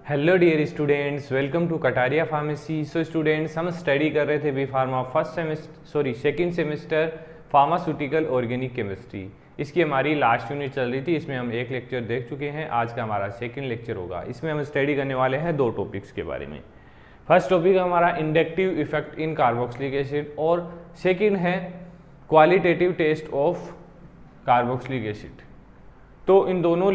Hello dear students, welcome to Kataria pharmacy. So students, हम study कर रहे थे B pharma second semester pharmaceutical organic chemistry. इसकी हमारी लास्ट यूनिट चल रही थी, इसमें हम एक लेक्चर देख चुके हैं। आज का हमारा सेकंड लेक्चर होगा। इसमें हम स्टडी करने वाले हैं दो टॉपिक्स के बारे में। फर्स्ट टॉपिक हमारा inductive effect in carboxylic acid और सेकेंड है qualitative test of carboxylic acid. तो इन दोनों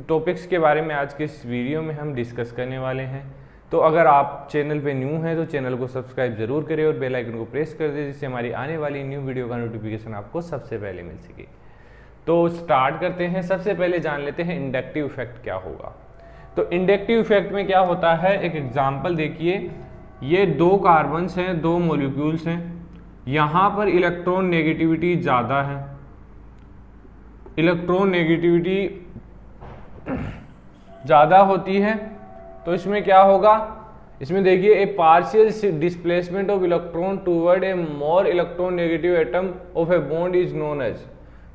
टॉपिक्स के बारे में आज के इस वीडियो में हम डिस्कस करने वाले हैं। तो अगर आप चैनल पे न्यू हैं तो चैनल को सब्सक्राइब जरूर करें और बेल आइकन को प्रेस कर दें, जिससे हमारी आने वाली न्यू वीडियो का नोटिफिकेशन आपको सबसे पहले मिल सके। तो स्टार्ट करते हैं। सबसे पहले जान लेते हैं इंडक्टिव इफेक्ट क्या होगा। तो इंडक्टिव इफेक्ट में क्या होता है, एक एग्जाम्पल देखिए। ये दो कार्बन्स हैं, दो मोलिक्यूल्स हैं। यहाँ पर इलेक्ट्रॉन नेगेटिविटी ज़्यादा है, इलेक्ट्रॉन नेगेटिविटी ज़्यादा होती है। तो इसमें क्या होगा, इसमें देखिए a partial displacement of electron toward a more electron negative atom of a bond is known as.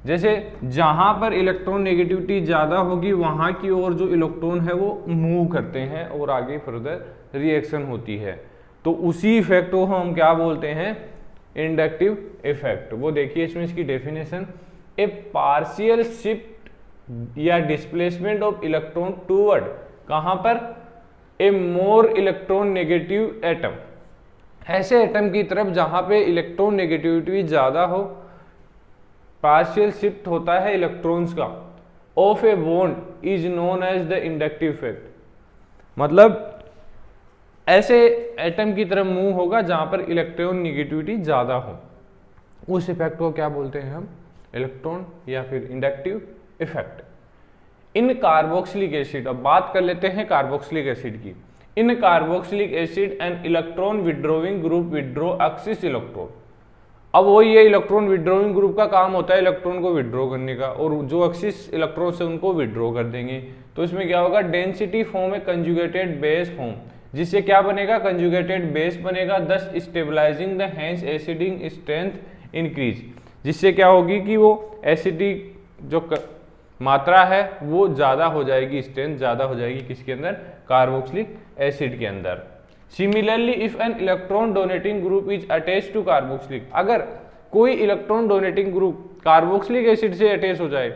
जैसे जहाँ पर इलेक्ट्रॉन नेगेटिविटी ज़्यादा होगी वहाँ की ओर जो इलेक्ट्रॉन है वो मूव करते हैं और आगे फर्दर रिएक्शन होती है। तो उसी इफेक्ट को हम क्या बोलते हैं, इंडक्टिव इफेक्ट। वो देखिए इसमें इसकी डेफिनेशन, ए पार्शियल शिफ्ट या डिस्प्लेसमेंट ऑफ इलेक्ट्रॉन टूवर्ड, कहां पर, ए मोर इलेक्ट्रॉन नेगेटिव एटम, ऐसे एटम की तरफ जहां पे इलेक्ट्रॉन नेगेटिविटी ज्यादा हो। पार्शियल शिफ्ट होता है इलेक्ट्रॉन्स का, of a bond is known as the inductive effect. मतलब ऐसे एटम की तरफ मूव होगा जहां पर इलेक्ट्रॉन नेगेटिविटी ज्यादा हो, उस इफेक्ट को क्या बोलते हैं हम, इलेक्ट्रॉन या फिर inductive effect. In carboxylic acid, अब बात कर लेते हैं कार्बोक्सिलिक एसिड की। In carboxylic acid and electron withdrawing group withdraw axis electron. अब वो ये इलेक्ट्रॉन विड्रोइंग ग्रुप का काम होता है इलेक्ट्रॉन को विड्रॉ करने का, और जो एक्सिस इलेक्ट्रॉन से उनको विड्रॉ कर देंगे। तो इसमें क्या होगा, डेंसिटी फॉर्म है कंजुगेटेड बेस फॉर्म, जिससे क्या बनेगा, कंजुगेटेड बेस बनेगा, thus stabilising the hence acidic strength increase. जिससे क्या होगी कि वो एसिडिक जो मात्रा है वो ज़्यादा हो जाएगी, स्ट्रेंथ ज़्यादा हो जाएगी किसके अंदर, कार्बोक्सिलिक एसिड के अंदर। Similarly if an electron donating group is attach to carboxylic, अगर कोई electron donating group carboxylic acid से अटैच हो जाए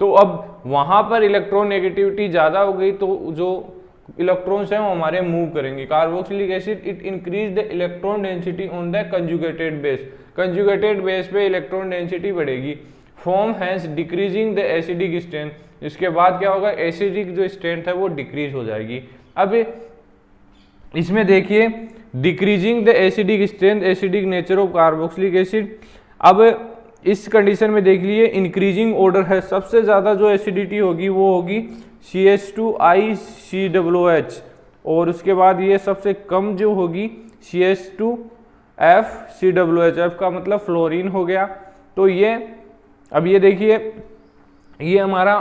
तो अब वहाँ पर इलेक्ट्रॉन नेगेटिविटी ज़्यादा हो गई, तो जो इलेक्ट्रॉन्स हैं वो हमारे मूव करेंगे। Carboxylic acid it increase the electron density on the conjugated base, conjugated base पे इलेक्ट्रॉन डेंसिटी बढ़ेगी। Form hence decreasing the acidic strength, इसके बाद क्या होगा, एसिडिक जो स्ट्रेंथ है वो डिक्रीज हो जाएगी। अब इसमें देखिए decreasing the acidic strength, acidic nature of carboxylic acid. अब इस कंडीशन में देख लिए इंक्रीजिंग ऑर्डर है, सबसे ज्यादा जो एसिडिटी होगी वो होगी CH2ICOOH, और उसके बाद ये सबसे कम जो होगी CH2FCOOH, F का मतलब फ्लोरीन हो गया। तो ये अब ये देखिए, ये हमारा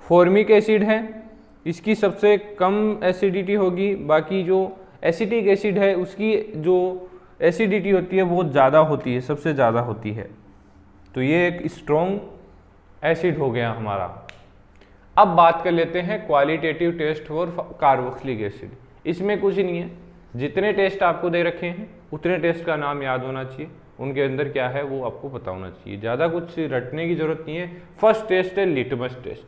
फॉर्मिक एसिड है, इसकी सबसे कम एसिडिटी होगी। बाकी जो एसिटिक एसिड है उसकी जो एसिडिटी होती है बहुत ज़्यादा होती है, सबसे ज़्यादा होती है। तो ये एक स्ट्रॉन्ग एसिड हो गया हमारा। अब बात कर लेते हैं qualitative test for carboxylic acid. इसमें कुछ नहीं है, जितने टेस्ट आपको दे रखे हैं उतने टेस्ट का नाम याद होना चाहिए, उनके अंदर क्या है वो आपको पता होना चाहिए, ज़्यादा कुछ रटने की जरूरत नहीं है। फर्स्ट टेस्ट है लिटमस टेस्ट।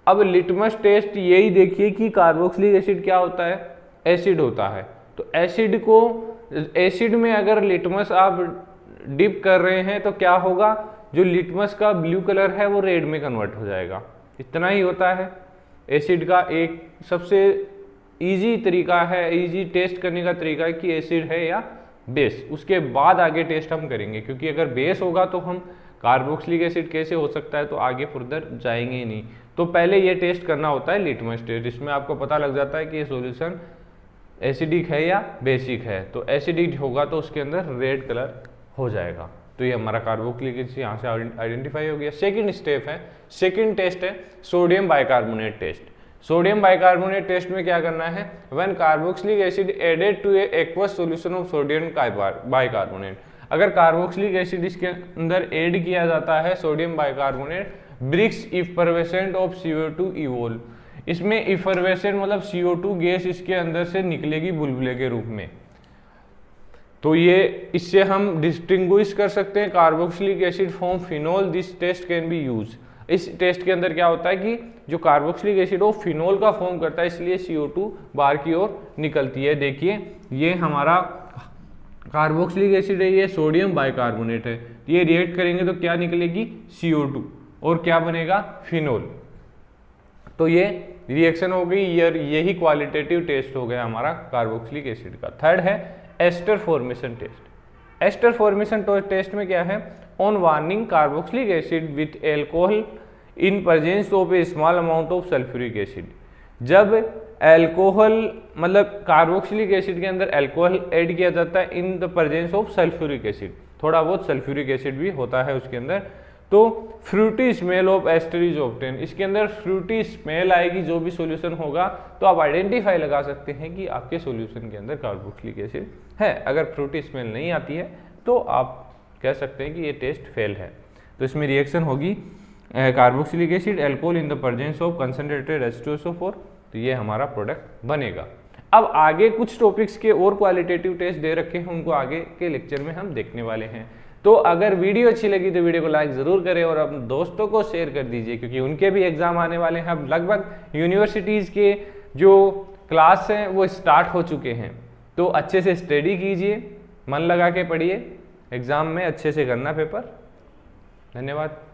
अब लिटमस टेस्ट यही देखिए कि कार्बोक्सिलिक एसिड क्या होता है, एसिड होता है। तो एसिड को, एसिड में अगर लिटमस आप डिप कर रहे हैं तो क्या होगा, जो लिटमस का ब्लू कलर है वो रेड में कन्वर्ट हो जाएगा। इतना ही होता है एसिड का एक सबसे इजी तरीका है, इजी टेस्ट करने का तरीका है कि एसिड है या बेस। उसके बाद आगे टेस्ट हम करेंगे, क्योंकि अगर बेस होगा तो हम कार्बोक्सिलिक एसिड कैसे हो सकता है, तो आगे फर्दर जाएंगे ही नहीं। तो पहले ये टेस्ट करना होता है लिटमस टेस्ट, इसमें आपको पता लग जाता है कि ये सॉल्यूशन एसिडिक है या बेसिक है। तो एसिडिक होगा तो उसके अंदर रेड कलर हो जाएगा। तो ये हमारा कार्बोक्सिलिक एसिड यहाँ से आइडेंटिफाई हो गया। सेकंड स्टेप है, सेकंड टेस्ट है sodium bicarbonate test. Sodium bicarbonate test में क्या करना है, when carboxylic acid added to a aqueous solution of sodium bicarbonate, अगर कार्बोक्सिलिक एसिड इसके अंदर ऐड किया जाता है sodium bicarbonate, brisk effervescence of CO2 evolve, इसमें इफरवेसेंट मतलब CO2 गैस इसके अंदर से निकलेगी बुलबुले के रूप में। तो ये इससे हम डिस्टिंग्विश कर सकते हैं carboxylic acid from phenol. This test can be use. इस टेस्ट के अंदर क्या होता है कि जो कार्बोक्सिलिक एसिड वो फिनोल का फॉर्म करता है, इसलिए CO2 बाहर की ओर निकलती है। देखिए ये हमारा कार्बोक्सिलिक एसिड है, ये सोडियम बाइकार्बोनेट है, ये रिएक्ट करेंगे तो क्या निकलेगी CO2 और क्या बनेगा फिनोल। तो ये रिएक्शन हो गई, यही क्वालिटेटिव टेस्ट हो गया हमारा कार्बोक्सिलिक एसिड का। थर्ड है ester formation test. Ester formation test में क्या है, on warning carboxylic acid with alcohol in presence of a small amount of sulphuric acid. जब एल्कोहल मतलब कार्बोक्सिलिक एसिड के अंदर एल्कोहल ऐड किया जाता है in the presence of sulphuric acid, थोड़ा बहुत सल्फ्यूरिक एसिड भी होता है उसके अंदर, तो fruity smell of ester is obtain. इसके अंदर फ्रूटी स्मेल आएगी जो भी सॉल्यूशन होगा, तो आप आइडेंटिफाई लगा सकते हैं कि आपके सॉल्यूशन के अंदर कार्बोक्सिलिक एसिड है। अगर फ्रूटी स्मेल नहीं आती है तो आप कह सकते हैं कि ये टेस्ट फेल है। तो इसमें रिएक्शन होगी carboxylic acid alcohol in the presence of concentrated H2SO4, तो ये हमारा प्रोडक्ट बनेगा। अब आगे कुछ टॉपिक्स के और क्वालिटेटिव टेस्ट दे रखे हैं, उनको आगे के लेक्चर में हम देखने वाले हैं। तो अगर वीडियो अच्छी लगी तो वीडियो को लाइक ज़रूर करें और अपने दोस्तों को शेयर कर दीजिए, क्योंकि उनके भी एग्जाम आने वाले हैं। अब लगभग यूनिवर्सिटीज़ के जो क्लास हैं वो स्टार्ट हो चुके हैं, तो अच्छे से स्टडी कीजिए, मन लगा के पढ़िए, एग्ज़ाम में अच्छे से करना पेपर। धन्यवाद।